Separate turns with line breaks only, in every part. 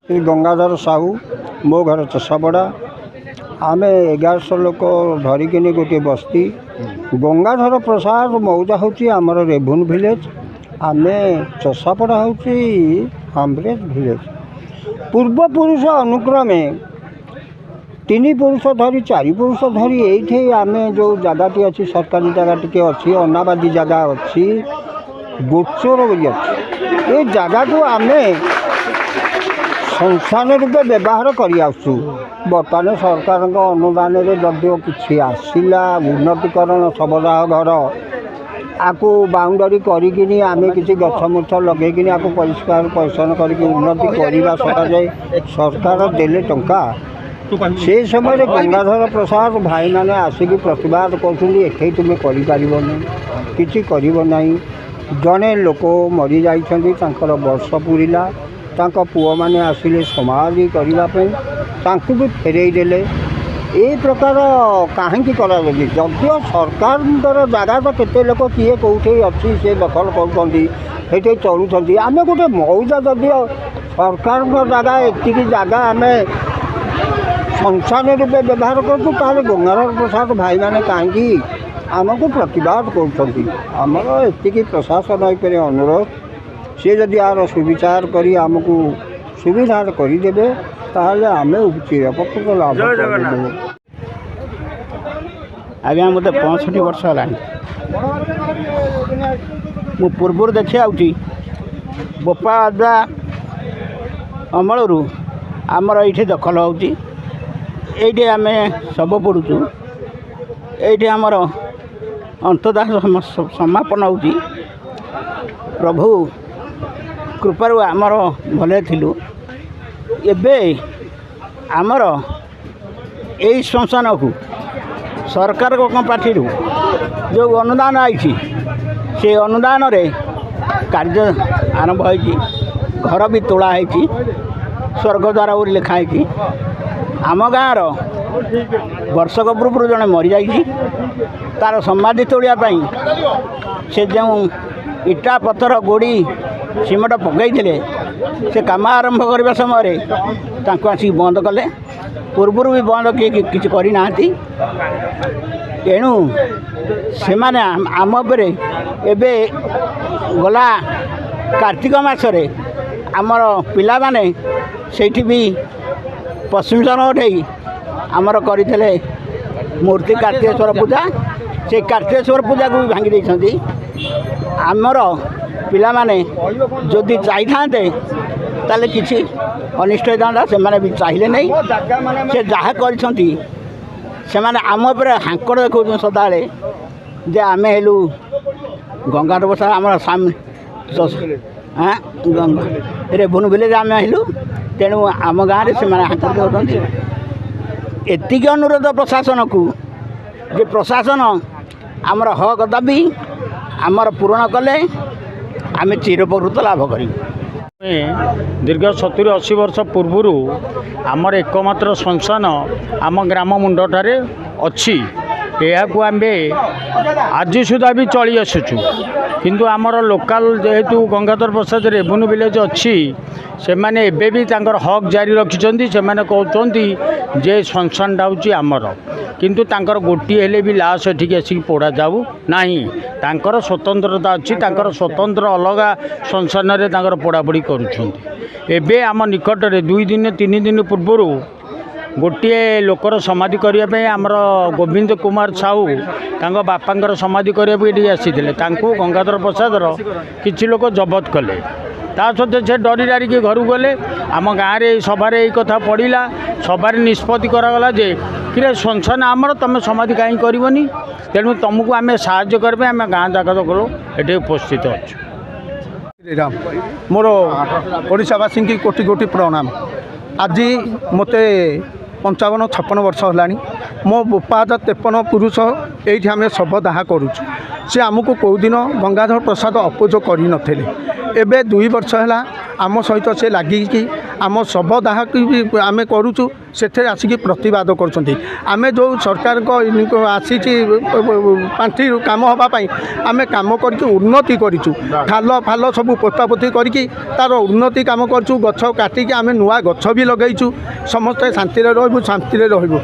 श्री गंगाधर साहू मो घर चषापड़ा आम 1100 लोक धरिकी गोटे बस्ती गंगाधर प्रसाद मौजा हूँ आमर रेभुन विलेज आम चषापड़ा हूँ हाम्ब्रेज विलेज पूर्वपुरुष अनुक्रमे 3 पुरुष धरी 4 पुरुष धरी ये आम जो जगह अच्छी सरकारी जगह टी अच्छी अनाबादी जगह अच्छी गोचर भी अच्छी ये जगह को आम संस्थान रूपे व्यवहार कर बर्तमान सरकार अनुदान जदिव कि आसला उन्नतीकरण शवदाह घर आपको बाउंडरी करी आम किसी गछमुछ लगे आपको परिष्कार परिच्छन करके उन्नति करने सकाशे सरकार देले टंका से समय गंगाधर प्रसाद भाई मैंने आसिक प्रतिवाद कर तुम्हें करना जड़े लोक मरी जाइछन्ति वर्ष पूरीला पुओ मैंने आसिले समाधि करने भी फेरई देले ये प्रकार कहीं जदिव सरकार जगह तो केते लोक किए कौटे अच्छी से दखल कर चलुँच आम गोटे मौजा जदिव सरकार जगह एति जगह आम संस्थान रूपे व्यवहार करूँ गंगाधर प्रसाद भाई मैंने कहीं आमको प्रतिवाद करमर एति प्रशासन अनुरोध सी जदि यार सुविचार करी आमको सुविधा करदे ताहले आम चिरपकृत लाभ
आज्ञा मत 65 वर्ष है मु पूर्व देखी आउची बोपा अदा अमलू आमर ये दखल होती आम सब पड़ुचु ये आमर अंतदाह समापन होती प्रभु कृपारू आमर भले थिलु एबे आमर यही श्मशान को सरकार पार्टी जो अनुदान आई से अनुदान रे कार्य आरंभ होती घर भी तोड़ा है स्वर्गद्वार बोली लिखाई आम गाँव वर्षक पूर्व जड़े मरी जाइए तार समाधि तोड़ापी से जो इटा पत्थर गोड़ी सीमेंट पकई से काम आरंभ करने समय आसिक बंद कले पूर्व भी बंद किए किसी करना तेणु से आम एबे गला कार्तिक मासरे आमर पिला माने सेठी भी पश्चिमसन उठे आमर करते मूर्ति कार्तिकेश्वर पूजा से कार्तिकेश्वर पूजा को भी भांगी देइछन्ति आमर पिला माने जदि चाहिए ताले किसी अनिष्ट होता से भी चाहिए नहीं से जहाँ करछन्ति से आम पर हांकड़ देखा सदा जे आम हेलु गंगाधर प्रसाद आम सामने हाँ रेभुन विलेज आम हेलु तेणु आम गाँव से हांकड़ देखते एतिक अनुरोध प्रशासन को जे प्रशासन आमर हक दाबी आमर पूरण कले आम चिरपकृत लाभ कर
दीर्घ 70-80 वर्ष पूर्व आमर एकमात्र श्मशान आम ग्राम मुंडठारे अच्छी यह आम आज सुधा भी चली आसुचु किंतु आमर लोकल जेहेतु गंगाधर प्रसाद रेभुन विलेज अच्छी से माने एबे भी तांकर हक जारी रखिछन्ति से माने कहउछन्ति जे श्मशानटा होची आमर किंतु तांकर गोटी हेले भी लाश एठिक आसिक पोड़ा जाऊ नाही तांकर स्वतंत्रता अच्छी तांकर स्वतंत्र अलगा श्मशान रे तांकर पोड़ापोड़ी करुछन्ति एबे आम निकट रे 2 दिन 3 दिन पूर्व गोटे लोकर समाधि करने आमर गोविंद कुमार साहू तांको बापांकर समाधि करने आसीथिले तांको गंगाधर प्रसादर किछि लोक जबत कले ता सत्वे से डरी डारिकी घर गले आम गाँव में सभार यही कथा पड़ा सभार निष्पत्ति करागला जे कि श्मशान आमर तुम समाधि कहीं करनी तेणु तुमको आम साहाय्य करें आम गाँ जाक ये उपस्थित अच्छे
राम मोर ओडावासी की कोटि कोटि प्रणाम आज मत 55-56 वर्ष है मो बोपाद 53 पुरुष ये आम शव दाह करुचु से आमको कौदिन गंगाधर प्रसाद अपोज कर नथिले 2 वर्ष है आम सहित से लगिकी आम शव दाह आम करुचु ସେଥିରେ ଆସିକି ପ୍ରତିବାଦ କରୁଛନ୍ତି। ଆମେ ଯେଉଁ ସରକାରଙ୍କ ଆସିଛି ପାଣ୍ଠି କାମ ହେବା ପାଇଁ ଆମେ କାମ କରିକି ଉନ୍ନତି କରିଛୁ। ଖାଲ ଫାଲ ସବୁ ପୋତାପୋତି କରିକି ତା'ର ଉନ୍ନତି କାମ କରିଛୁ। ଗଛ କାଟିକି ଆମେ ନୂଆ ଗଛ ବି ଲଗେଇଛୁ। ସମସ୍ତେ ଶାନ୍ତିରେ ରହିବୁ, ଶାନ୍ତିରେ ରହିବୁ।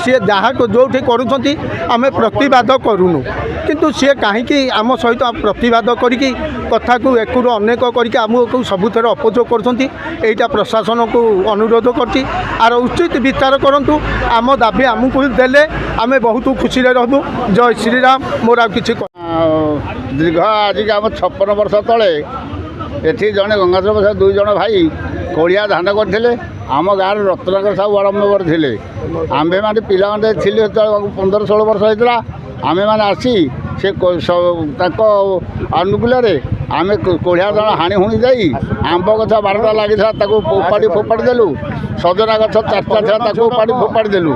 ସିଏ ଯାହା ଯେଉଁଠି କରୁଛନ୍ତି ଆମେ ପ୍ରତିବାଦ କରୁନୁ, କିନ୍ତୁ ସିଏ କାହିଁକି ଆମ ସହିତ ପ୍ରତିବାଦ କରିକି କଥାକୁ ଏକୁରୁ ଅନେକ କରିକି ଆମକୁ ସବୁଥିରେ ଅପଯୋଗ କରୁଛନ୍ତି। ଏଇଟା ପ୍ରଶାସନକୁ ଅନୁରୋଧ କରୁଛି, ଆର ଉଚିତ ବିଚାର କରନ୍ତୁ। ଆମ ଦାବି ଆମକୁ ଦେଲେ ଆମେ ବହୁତ ଖୁସିରେ ରହିବୁ। ଜୟ ଶ୍ରୀରାମ। ମୋର ଆଉ କିଛି
ଦୀର୍ଘ ଆଜିକି ଆମ 56 ବର୍ଷ ତଳେ ଏଠି ଜଣେ ଗଙ୍ଗାଧର ପ୍ରସାଦ 2 ଜଣ ଭାଇ କୋଳିଆ ଧାନ କରିଥିଲେ। ଆମ ଗାଁରେ ରତ୍ନାକର ସାହୁ ବଡ଼ ମେମ୍ବର ଥିଲେ। ଆମ୍ଭେମାନେ ପିଲାମାନେ ଥିଲେ ସେତେବେଳେ 15-16 ବର୍ଷ ହେଇଥିଲା। ଆମେମାନେ ଆସି ସେ ତାଙ୍କ ଅନୁକୂଳରେ ଆମେ କୋଳିଆ ଧାନ ହାଣି ହୁଣି ଦେଇ ଆମ୍ବ ଗଛ 12ଟା ଲାଗିଥିଲା ତାକୁ ଫୋପାଡ଼ି ଦେଲୁ। ସଜନା ଗଛ 4ଟା ଥିଲା ତାକୁ ଫୋପାଡ଼ି ଦେଲୁ।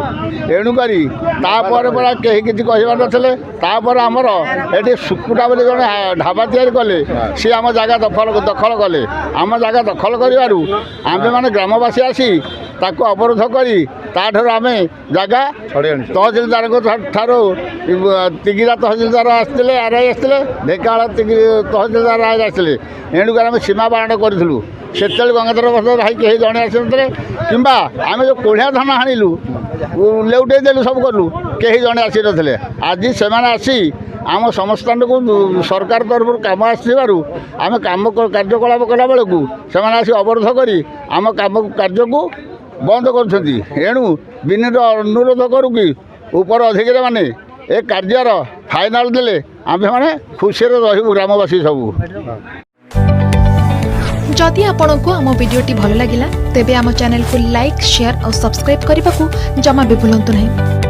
ଏଣୁକରି ତାପରେ ପରା କେହି କିଛି କହିବାର ନଥିଲେ। ତାପରେ ଆମର ଏଠି ସୁକୁଟା ବୋଲି ଜଣେ ଢାବା ତିଆରି କଲେ। ସିଏ ଆମ ଜାଗା ଦଖଲ କଲେ। ଆମ ଜାଗା ଦଖଲ କରିବାରୁ ଆମ୍ଭେମାନେ ଗ୍ରାମବାସୀ ଆସି ତାକୁ ଅବରୋଧ କରି ତାଠାରୁ ଆମେ ଜାଗା ତହସିଲଦାରଙ୍କ ଠାରୁ ତିଗିରା ତହସିଲଦାର ଆସିଥିଲେ, ଆର୍ଆଇ ଆସିଥିଲେ, ଢେଙ୍କାନାଳ ତହସିଲଦାର ଆସିଥିଲେ। ଏଣୁକରି ଆମେ ସୀମା ବାରଣ କରିଥିଲୁ। ସେତେବେଳେ ଗଙ୍ଗାଧର ପ୍ରସାଦ ଭାଇ କେହି ଜଣେ ଆସିନଥିଲେ, କିମ୍ବା ଆମେ ଯେଉଁ କୋଳିଆ ଧାନ ହାଣିଲୁ ଲେଉଟେଇ ଦେଲୁ ସବୁ କଲୁ, କେହି ଜଣେ ଆସିନଥିଲେ। ଆଜି ସେମାନେ ଆସି ଆମ ସମସ୍ତଙ୍କୁ ସରକାର ତରଫରୁ କାମ ଆସିଥିବାରୁ ଆମେ କାର୍ଯ୍ୟକଳାପ କଲାବେଳକୁ ସେମାନେ ଆସି ଅବରୋଧ କରି ଆମ କାର୍ଯ୍ୟକୁ ବନ୍ଦ କରୁଛନ୍ତି। ଏଣୁ ବିନୀତ ଅନୁରୋଧ କରୁ କି ଉପର ଅଧିକାରୀମାନେ ଏ କାର୍ଯ୍ୟର ଫାଇନାଲ୍ ଦେଲେ ଆମ୍ଭେମାନେ ଖୁସିରେ ରହିବୁ ଗ୍ରାମବାସୀ ସବୁ।
जदि आपंक आम भिडी भल लगा तेब आम चैनल को लाइक शेयर और सब्सक्राइब करने को जमा भी भूलु नहीं।